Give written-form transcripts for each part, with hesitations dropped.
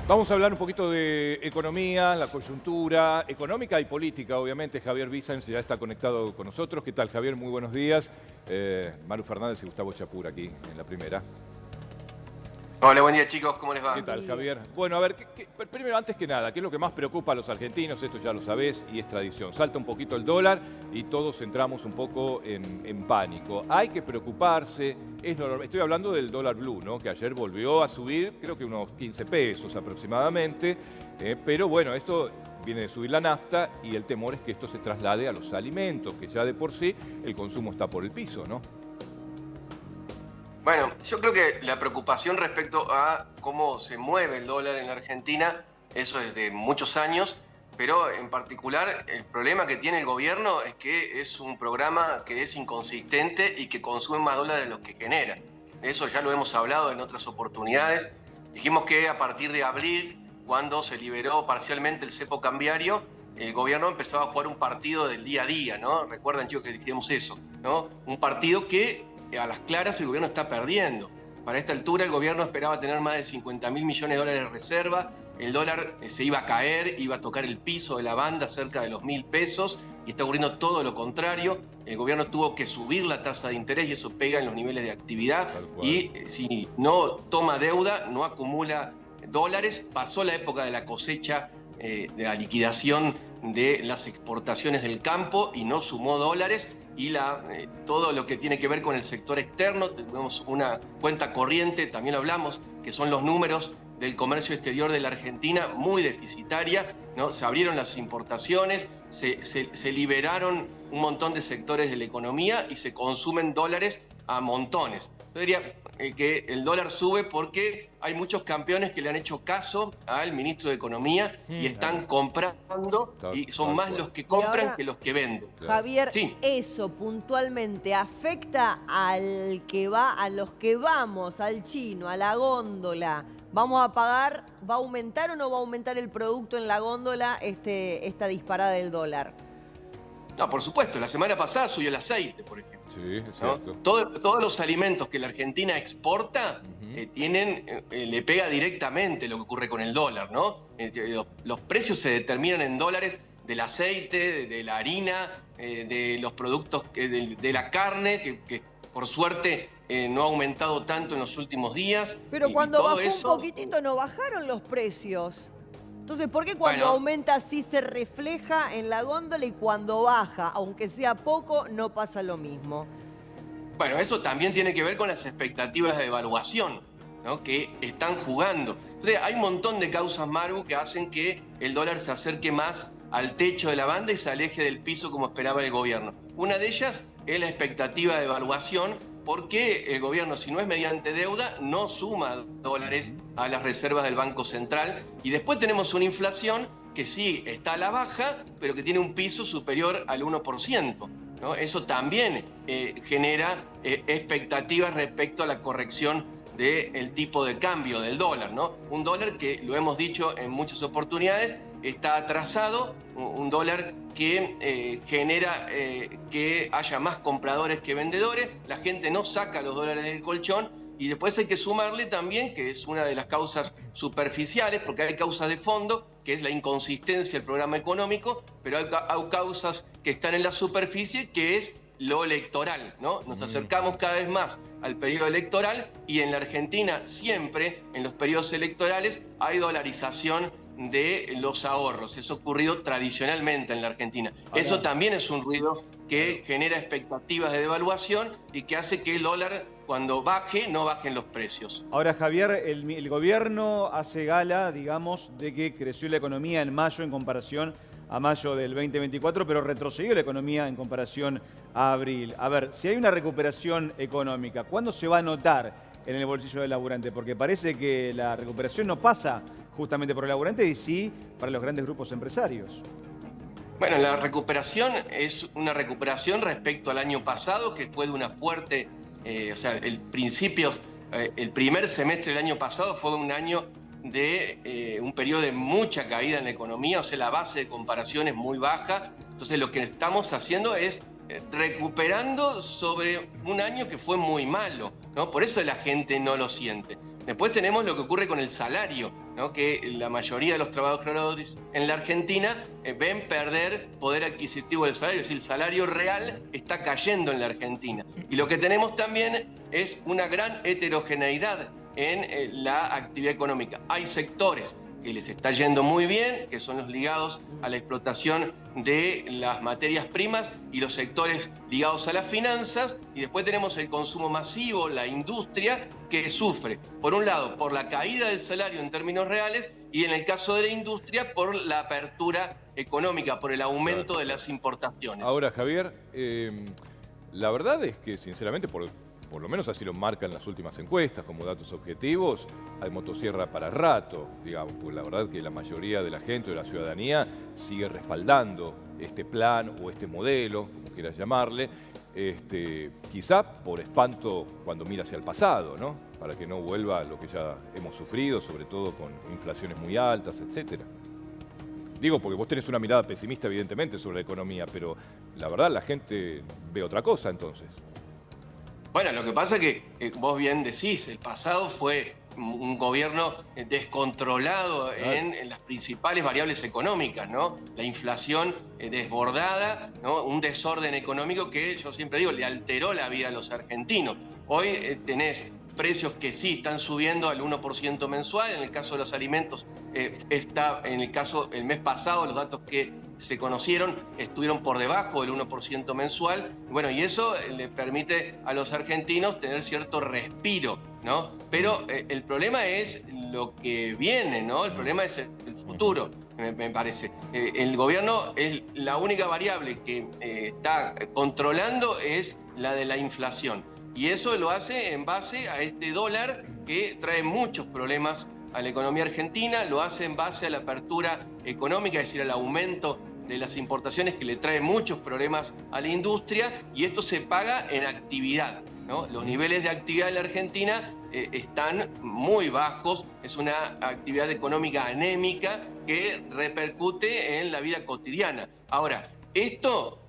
Vamos a hablar un poquito de economía, la coyuntura económica y política. Obviamente Javier Vicens ya está conectado con nosotros. ¿Qué tal, Javier? Muy buenos días. Maru Fernández y Gustavo Chapur aquí en la primera. Hola, buen día chicos, ¿cómo les va? ¿Qué tal, Javier? Bueno, a ver, primero, antes que nada, ¿qué es lo que más preocupa a los argentinos? Esto ya lo sabés y es tradición. Salta un poquito el dólar y todos entramos un poco en pánico. Hay que preocuparse. Estoy hablando del dólar blue, ¿no? Que ayer volvió a subir, creo que unos 15 pesos aproximadamente. Pero bueno, esto viene de subir la nafta y el temor es que esto se traslade a los alimentos, que ya de por sí el consumo está por el piso, ¿no? Bueno, yo creo que la preocupación respecto a cómo se mueve el dólar en la Argentina, eso es de muchos años, pero en particular el problema que tiene el gobierno es que es un programa que es inconsistente y que consume más dólares de los que genera. Eso ya lo hemos hablado en otras oportunidades. Dijimos que a partir de abril, cuando se liberó parcialmente el cepo cambiario, el gobierno empezaba a jugar un partido del día a día, ¿no? Recuerdan, chicos, que dijimos eso, ¿no? Un partido que a las claras el gobierno está perdiendo. Para esta altura el gobierno esperaba tener más de 50.000 millones de dólares de reserva, el dólar se iba a caer, iba a tocar el piso de la banda cerca de los 1.000 pesos y está ocurriendo todo lo contrario. El gobierno tuvo que subir la tasa de interés y eso pega en los niveles de actividad y si no toma deuda, no acumula dólares. Pasó la época de la cosecha, de la liquidación de las exportaciones del campo y no sumó dólares. Y todo lo que tiene que ver con el sector externo, tenemos una cuenta corriente, también lo hablamos, que son los números del comercio exterior de la Argentina, muy deficitaria, ¿no? Se abrieron las importaciones, se liberaron un montón de sectores de la economía y se consumen dólares a montones. Yo diría que el dólar sube porque hay muchos campeones que le han hecho caso al ministro de Economía y están comprando y son más los que compran que los que venden. Javier, sí. ¿Eso puntualmente afecta a los que vamos, al chino, a la góndola? ¿Vamos a pagar, va a aumentar o no va a aumentar el producto en la góndola esta disparada del dólar? No, por supuesto, la semana pasada subió el aceite, por ejemplo. Sí, es cierto. ¿No? Todos los alimentos que la Argentina exporta le pega directamente lo que ocurre con el dólar, ¿no? Los precios se determinan en dólares del aceite, de la harina, de los productos, de la carne, que por suerte no ha aumentado tanto en los últimos días. Pero cuando bajó un poquitito no bajaron los precios. Entonces, ¿por qué cuando aumenta sí se refleja en la góndola y cuando baja, aunque sea poco, no pasa lo mismo? Bueno, eso también tiene que ver con las expectativas de devaluación, ¿no? Que están jugando. Entonces, hay un montón de causas, Maru, que hacen que el dólar se acerque más al techo de la banda y se aleje del piso como esperaba el gobierno. Una de ellas es la expectativa de devaluación, porque el gobierno, si no es mediante deuda, no suma dólares a las reservas del Banco Central. Y después tenemos una inflación que sí está a la baja, pero que tiene un piso superior al 1%. ¿No? Eso también genera expectativas respecto a la corrección del tipo de cambio del dólar, ¿no? Un dólar que, lo hemos dicho en muchas oportunidades, está atrasado, un dólar que genera que haya más compradores que vendedores, la gente no saca los dólares del colchón y después hay que sumarle también, que es una de las causas superficiales, porque hay causas de fondo, que es la inconsistencia del programa económico, pero hay causas que están en la superficie, que es lo electoral, ¿no? Nos acercamos cada vez más al periodo electoral y en la Argentina siempre, en los periodos electorales, hay dolarización de los ahorros. Eso ha ocurrido tradicionalmente en la Argentina. Eso también es un ruido que genera expectativas de devaluación y que hace que el dólar, cuando baje, no bajen los precios. Ahora, Javier, el gobierno hace gala, digamos, de que creció la economía en mayo en comparación a mayo del 2024, pero retrocedió la economía en comparación a abril. A ver, si hay una recuperación económica, ¿cuándo se va a notar en el bolsillo del laburante? Porque parece que la recuperación no pasa justamente por el laburante y sí para los grandes grupos empresarios. Bueno, la recuperación es una recuperación respecto al año pasado, que fue de una fuerte, el primer semestre del año pasado fue un año de un periodo de mucha caída en la economía, o sea, la base de comparación es muy baja. Entonces lo que estamos haciendo es recuperando sobre un año que fue muy malo, ¿no? Por eso la gente no lo siente. Después tenemos lo que ocurre con el salario. ¿no? Que la mayoría de los trabajadores en la Argentina ven perder poder adquisitivo del salario, es decir, el salario real está cayendo en la Argentina. Y lo que tenemos también es una gran heterogeneidad en la actividad económica. Hay sectores que les está yendo muy bien, que son los ligados a la explotación de las materias primas y los sectores ligados a las finanzas, y después tenemos el consumo masivo, la industria, que sufre, por un lado, por la caída del salario en términos reales, y en el caso de la industria, por la apertura económica, por el aumento de las importaciones. Ahora, Javier, la verdad es que, sinceramente, por lo menos así lo marcan las últimas encuestas como datos objetivos, hay motosierra para rato, digamos, porque la verdad que la mayoría de la gente, de la ciudadanía, sigue respaldando este plan o este modelo, como quieras llamarle, quizá por espanto cuando mira hacia el pasado, ¿no? Para que no vuelva lo que ya hemos sufrido, sobre todo con inflaciones muy altas, etcétera. Digo, porque vos tenés una mirada pesimista, evidentemente, sobre la economía, pero la verdad la gente ve otra cosa entonces. Bueno, lo que pasa es que vos bien decís, el pasado fue un gobierno descontrolado en las principales variables económicas, ¿no? La inflación desbordada, ¿no? Un desorden económico que yo siempre digo, le alteró la vida a los argentinos. Hoy tenés precios que sí están subiendo al 1% mensual, en el caso de los alimentos el mes pasado los datos que se conocieron estuvieron por debajo del 1% mensual, bueno, y eso le permite a los argentinos tener cierto respiro, ¿no? Pero el problema es lo que viene, ¿no? El problema es el futuro, me parece. El gobierno es la única variable que está controlando es la de la inflación. Y eso lo hace en base a este dólar que trae muchos problemas a la economía argentina, lo hace en base a la apertura económica, es decir, al aumento de las importaciones que le trae muchos problemas a la industria, y esto se paga en actividad, ¿no? Los niveles de actividad en la Argentina están muy bajos, es una actividad económica anémica que repercute en la vida cotidiana. Ahora, esto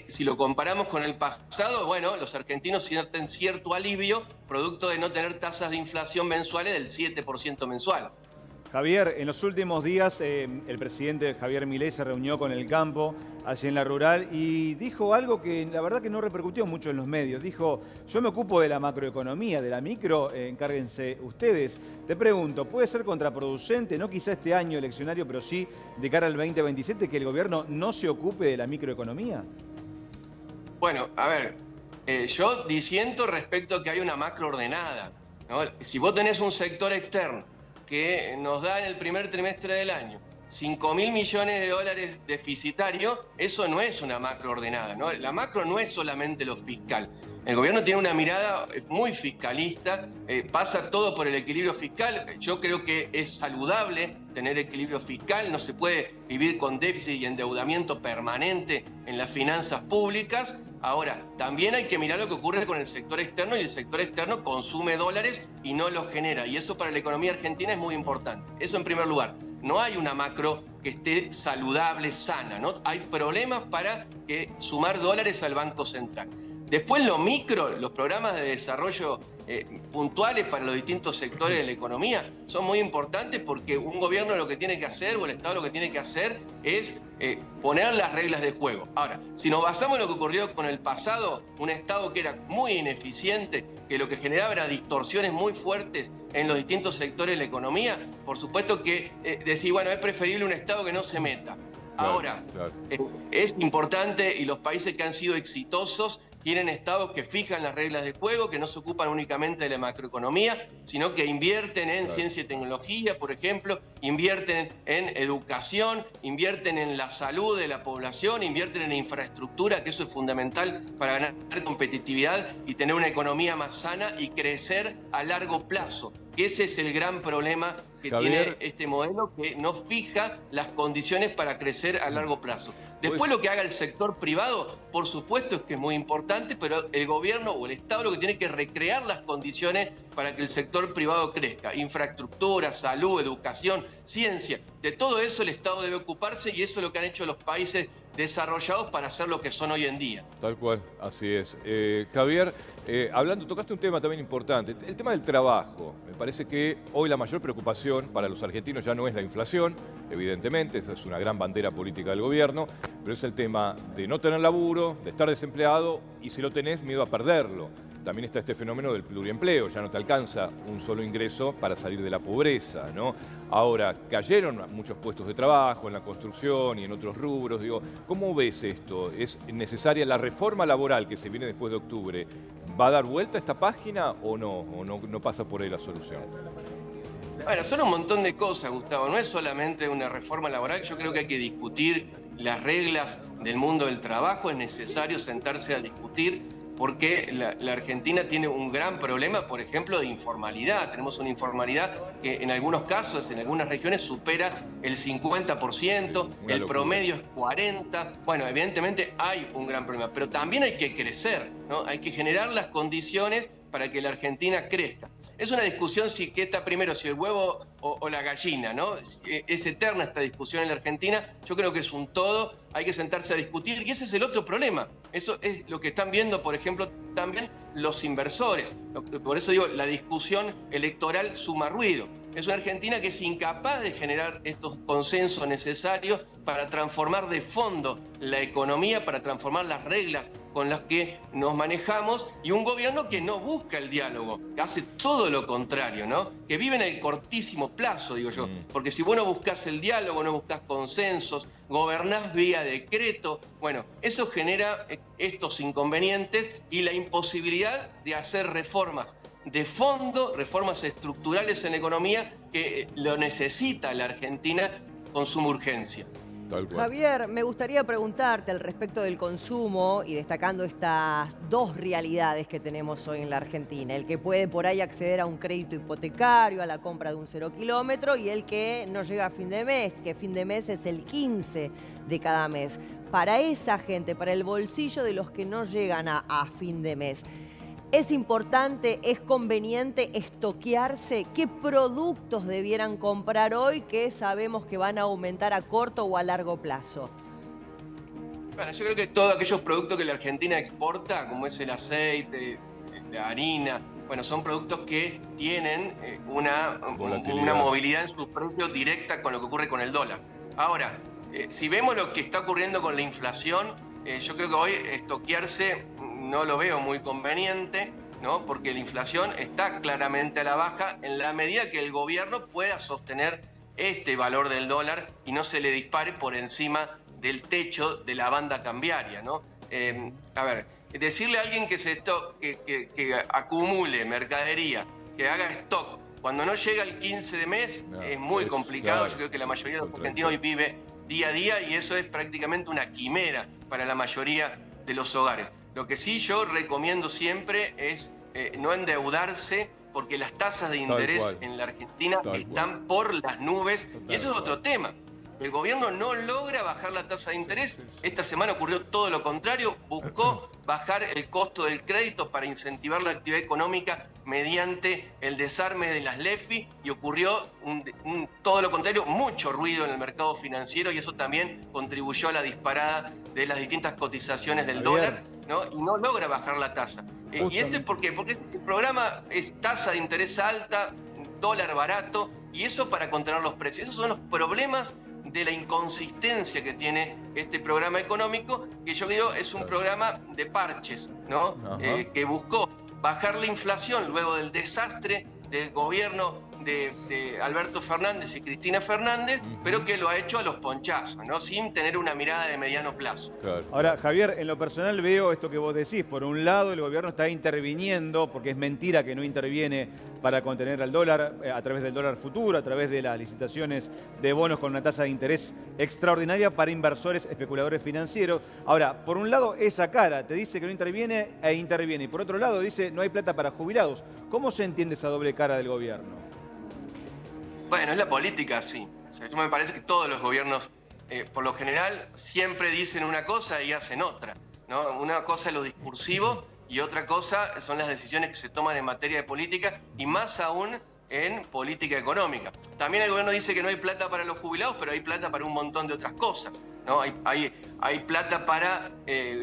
si lo comparamos con el pasado, bueno, los argentinos sienten cierto alivio producto de no tener tasas de inflación mensuales del 7% mensual. Javier, en los últimos días el presidente Javier Milei se reunió con el campo, allí en la rural, y dijo algo que la verdad que no repercutió mucho en los medios. Dijo, yo me ocupo de la macroeconomía, de la micro, encárguense ustedes. Te pregunto, ¿puede ser contraproducente, no quizá este año eleccionario, pero sí de cara al 2027, que el gobierno no se ocupe de la microeconomía? Bueno, a ver, yo disiento respecto a que hay una macro ordenada, ¿no? Si vos tenés un sector externo que nos da en el primer trimestre del año 5.000 millones de dólares deficitario, eso no es una macro ordenada, ¿no? La macro no es solamente lo fiscal. El gobierno tiene una mirada muy fiscalista, pasa todo por el equilibrio fiscal. Yo creo que es saludable tener equilibrio fiscal, no se puede vivir con déficit y endeudamiento permanente en las finanzas públicas. Ahora, también hay que mirar lo que ocurre con el sector externo, y el sector externo consume dólares y no los genera, y eso para la economía argentina es muy importante. Eso en primer lugar. No hay una macro que esté saludable, sana, ¿no? Hay problemas para sumar dólares al Banco Central. Después lo micro, los programas de desarrollo puntuales para los distintos sectores de la economía son muy importantes, porque un gobierno lo que tiene que hacer, o el Estado lo que tiene que hacer, es poner las reglas de juego. Ahora, si nos basamos en lo que ocurrió con el pasado, un Estado que era muy ineficiente, que lo que generaba era distorsiones muy fuertes en los distintos sectores de la economía, por supuesto que decir, bueno, es preferible un Estado que no se meta. Ahora, es importante, y los países que han sido exitosos tienen estados que fijan las reglas de juego, que no se ocupan únicamente de la macroeconomía, sino que invierten en ciencia y tecnología, por ejemplo, invierten en educación, invierten en la salud de la población, invierten en infraestructura, que eso es fundamental para ganar competitividad y tener una economía más sana y crecer a largo plazo. Ese es el gran problema que tiene este modelo, que no fija las condiciones para crecer a largo plazo. Después lo que haga el sector privado, por supuesto que es muy importante, pero el gobierno o el Estado lo que tiene que recrear las condiciones para que el sector privado crezca. Infraestructura, salud, educación, ciencia. De todo eso el Estado debe ocuparse, y eso es lo que han hecho los países desarrollados para ser lo que son hoy en día. Tal cual, así es. Javier, Tocaste un tema también importante, el tema del trabajo. Me parece que hoy la mayor preocupación para los argentinos ya no es la inflación, evidentemente, esa es una gran bandera política del gobierno, pero es el tema de no tener laburo, de estar desempleado y si lo tenés, miedo a perderlo. También está este fenómeno del pluriempleo, ya no te alcanza un solo ingreso para salir de la pobreza, ¿no? Ahora, cayeron muchos puestos de trabajo en la construcción y en otros rubros. Digo, ¿cómo ves esto? ¿Es necesaria la reforma laboral que se viene después de octubre? ¿Va a dar vuelta a esta página o no pasa por ahí la solución? Bueno, son un montón de cosas, Gustavo. No es solamente una reforma laboral. Yo creo que hay que discutir las reglas del mundo del trabajo. Es necesario sentarse a discutir porque la Argentina tiene un gran problema, por ejemplo, de informalidad. Tenemos una informalidad que en algunos casos, en algunas regiones, supera el 50%, el promedio es 40%. Bueno, evidentemente hay un gran problema, pero también hay que crecer, ¿no? Hay que generar las condiciones para que la Argentina crezca. Es una discusión si qué está primero, si el huevo o la gallina, ¿no? Es eterna esta discusión en la Argentina. Yo creo que es un todo, hay que sentarse a discutir y ese es el otro problema. Eso es lo que están viendo, por ejemplo, también los inversores. Por eso digo, la discusión electoral suma ruido. Es una Argentina que es incapaz de generar estos consensos necesarios para transformar de fondo la economía, para transformar las reglas con las que nos manejamos, y un gobierno que no busca el diálogo, que hace todo lo contrario, ¿no? Que vive en el cortísimo plazo, digo yo, porque si vos no buscás el diálogo, no buscás consensos, gobernás vía decreto, bueno, eso genera estos inconvenientes y la imposibilidad de hacer reformas de fondo, reformas estructurales en la economía que lo necesita la Argentina con suma urgencia. Javier, me gustaría preguntarte al respecto del consumo y destacando estas dos realidades que tenemos hoy en la Argentina. El que puede por ahí acceder a un crédito hipotecario, a la compra de un 0 kilómetro, y el que no llega a fin de mes, que fin de mes es el 15 de cada mes. Para esa gente, para el bolsillo de los que no llegan a fin de mes, ¿es importante, es conveniente estoquearse? ¿Qué productos debieran comprar hoy que sabemos que van a aumentar a corto o a largo plazo? Bueno, yo creo que todos aquellos productos que la Argentina exporta, como es el aceite, la harina, bueno, son productos que tienen una movilidad en sus precios directa con lo que ocurre con el dólar. Ahora, si vemos lo que está ocurriendo con la inflación, yo creo que hoy estoquearse no lo veo muy conveniente, ¿no? Porque la inflación está claramente a la baja en la medida que el gobierno pueda sostener este valor del dólar y no se le dispare por encima del techo de la banda cambiaria, ¿no? A ver, decirle a alguien que acumule mercadería, que haga stock, cuando no llega el 15 de mes, es muy complicado. Claro. Yo creo que la mayoría de los argentinos hoy vive día a día y eso es prácticamente una quimera para la mayoría de los hogares. Lo que sí yo recomiendo siempre es no endeudarse porque las tasas de interés en la Argentina están por las nubes y eso es otro tema. El gobierno no logra bajar la tasa de interés. Esta semana ocurrió todo lo contrario, buscó bajar el costo del crédito para incentivar la actividad económica mediante el desarme de las LEFI y ocurrió todo lo contrario, mucho ruido en el mercado financiero y eso también contribuyó a la disparada de las distintas cotizaciones del dólar, ¿no? Y no logra bajar la tasa. ¿Y esto es por qué? Porque el programa es tasa de interés alta, dólar barato y eso para contener los precios. Esos son los problemas de la inconsistencia que tiene este programa económico, que yo digo es un programa de parches, ¿no? Que buscó bajar la inflación luego del desastre del gobierno de Alberto Fernández y Cristina Fernández, pero que lo ha hecho a los ponchazos, ¿no? Sin tener una mirada de mediano plazo. Claro. Ahora, Javier, en lo personal veo esto que vos decís. Por un lado, el gobierno está interviniendo, porque es mentira que no interviene para contener al dólar a través del dólar futuro, a través de las licitaciones de bonos con una tasa de interés extraordinaria para inversores, especuladores financieros. Ahora, por un lado, esa cara te dice que no interviene e interviene. Y por otro lado, dice no hay plata para jubilados. ¿Cómo se entiende esa doble cara del gobierno? Bueno, es la política, sí. O sea, me parece que todos los gobiernos, por lo general, siempre dicen una cosa y hacen otra, ¿no? Una cosa es lo discursivo y otra cosa son las decisiones que se toman en materia de política y más aún en política económica. También el gobierno dice que no hay plata para los jubilados, pero hay plata para un montón de otras cosas, ¿no? Hay plata para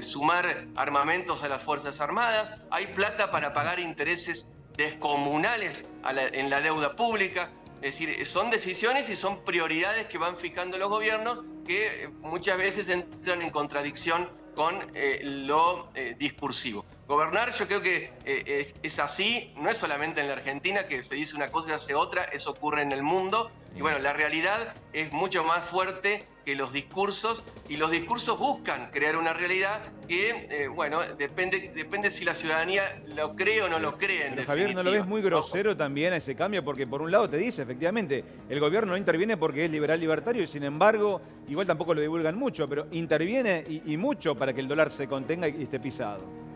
sumar armamentos a las Fuerzas Armadas, hay plata para pagar intereses descomunales en la deuda pública. Es decir, son decisiones y son prioridades que van fijando los gobiernos que muchas veces entran en contradicción con lo discursivo. Gobernar yo creo que es así, no es solamente en la Argentina, que se dice una cosa y hace otra, eso ocurre en el mundo. Y bueno, la realidad es mucho más fuerte que los discursos, y los discursos buscan crear una realidad que, bueno, depende si la ciudadanía lo cree o no lo cree, en Pero, Javier, ¿no lo ves muy grosero también a ese cambio? Porque por un lado te dice, efectivamente, el gobierno no interviene porque es liberal libertario y sin embargo, igual tampoco lo divulgan mucho, pero interviene y mucho para que el dólar se contenga y esté pisado.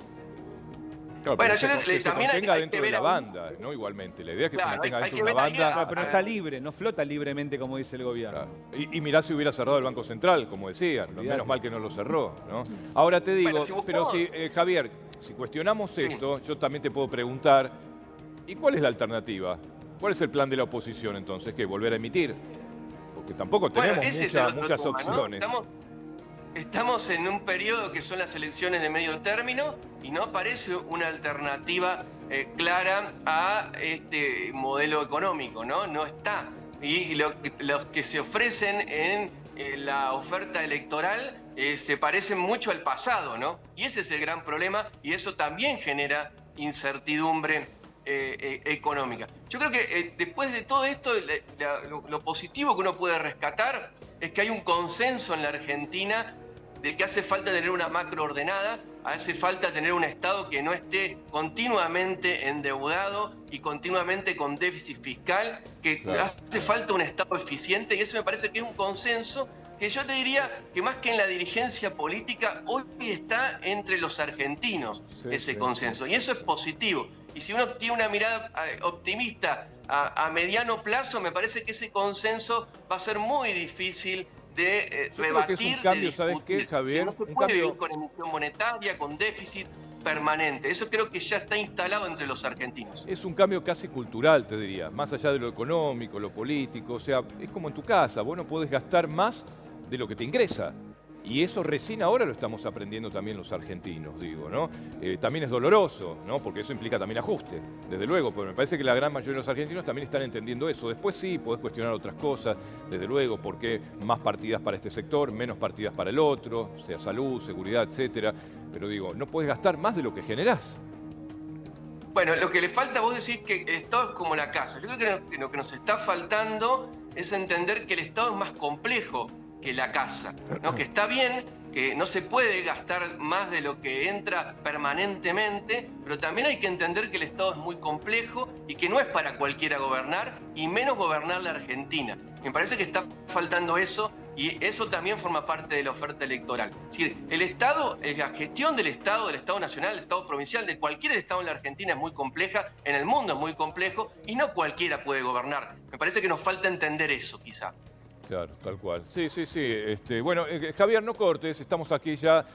Claro, bueno, yo creo que se también mantenga hay dentro que de la ver banda, ¿no? Igualmente, la idea es que Claro, se mantenga hay dentro que de una ver ahí banda. Claro, pero no está libre, no flota libremente como dice el gobierno. Claro. Y mirá si hubiera cerrado el Banco Central, como decían, Olvidate. menos mal que no lo cerró, ¿no? Ahora te digo, Bueno, si buscamos- pero si, Javier, si cuestionamos esto, yo también te puedo preguntar, ¿y cuál es la alternativa? ¿Cuál es el plan de la oposición entonces? ¿Qué? ¿Volver a emitir? Porque tampoco tenemos Bueno, ese es el otro muchas tema, ¿no? opciones. Estamos en un periodo que son las elecciones de medio término y no aparece una alternativa clara a este modelo económico, ¿no? No está. Y los que se ofrecen en la oferta electoral se parecen mucho al pasado, ¿no? Y ese es el gran problema y eso también genera incertidumbre económica. Yo creo que después de todo esto, lo positivo que uno puede rescatar es que hay un consenso en la Argentina de que hace falta tener una macro ordenada, hace falta tener un Estado que no esté continuamente endeudado y continuamente con déficit fiscal, que Claro. hace falta un Estado eficiente, y eso me parece que es un consenso que yo te diría que más que en la dirigencia política, hoy está entre los argentinos ese consenso, y eso es positivo. Y si uno tiene una mirada optimista a mediano plazo, me parece que ese consenso va a ser muy difícil de Yo creo que es rebatir, un cambio, de ¿sabes qué, discutir. Javier? No se Un puede cambio- vivir con emisión monetaria, con déficit permanente. Eso creo que ya está instalado entre los argentinos. Es un cambio casi cultural, te diría, más allá de lo económico, lo político, o sea, es como en tu casa, vos no podés gastar más de lo que te ingresa. Y eso recién ahora lo estamos aprendiendo también los argentinos, digo, ¿no? También es doloroso, ¿no? Porque eso implica también ajuste, desde luego, pero me parece que la gran mayoría de los argentinos también están entendiendo eso. Después sí, podés cuestionar otras cosas, desde luego, por qué más partidas para este sector, menos partidas para el otro, sea salud, seguridad, etcétera. Pero digo, no podés gastar más de lo que generás. Bueno, lo que le falta, vos decís que el Estado es como la casa. Yo creo que lo que nos está faltando es entender que el Estado es más complejo que la casa, ¿no? Que está bien, que no se puede gastar más de lo que entra permanentemente, pero también hay que entender que el Estado es muy complejo y que no es para cualquiera gobernar, y menos gobernar la Argentina. Me parece que está faltando eso, y eso también forma parte de la oferta electoral. Es decir, el Estado, la gestión del Estado nacional, del Estado provincial, de cualquier Estado en la Argentina es muy compleja, en el mundo es muy complejo, y no cualquiera puede gobernar. Me parece que nos falta entender eso, quizá. Claro, tal cual. Sí, sí, sí. Bueno, Javier, no cortes, estamos aquí ya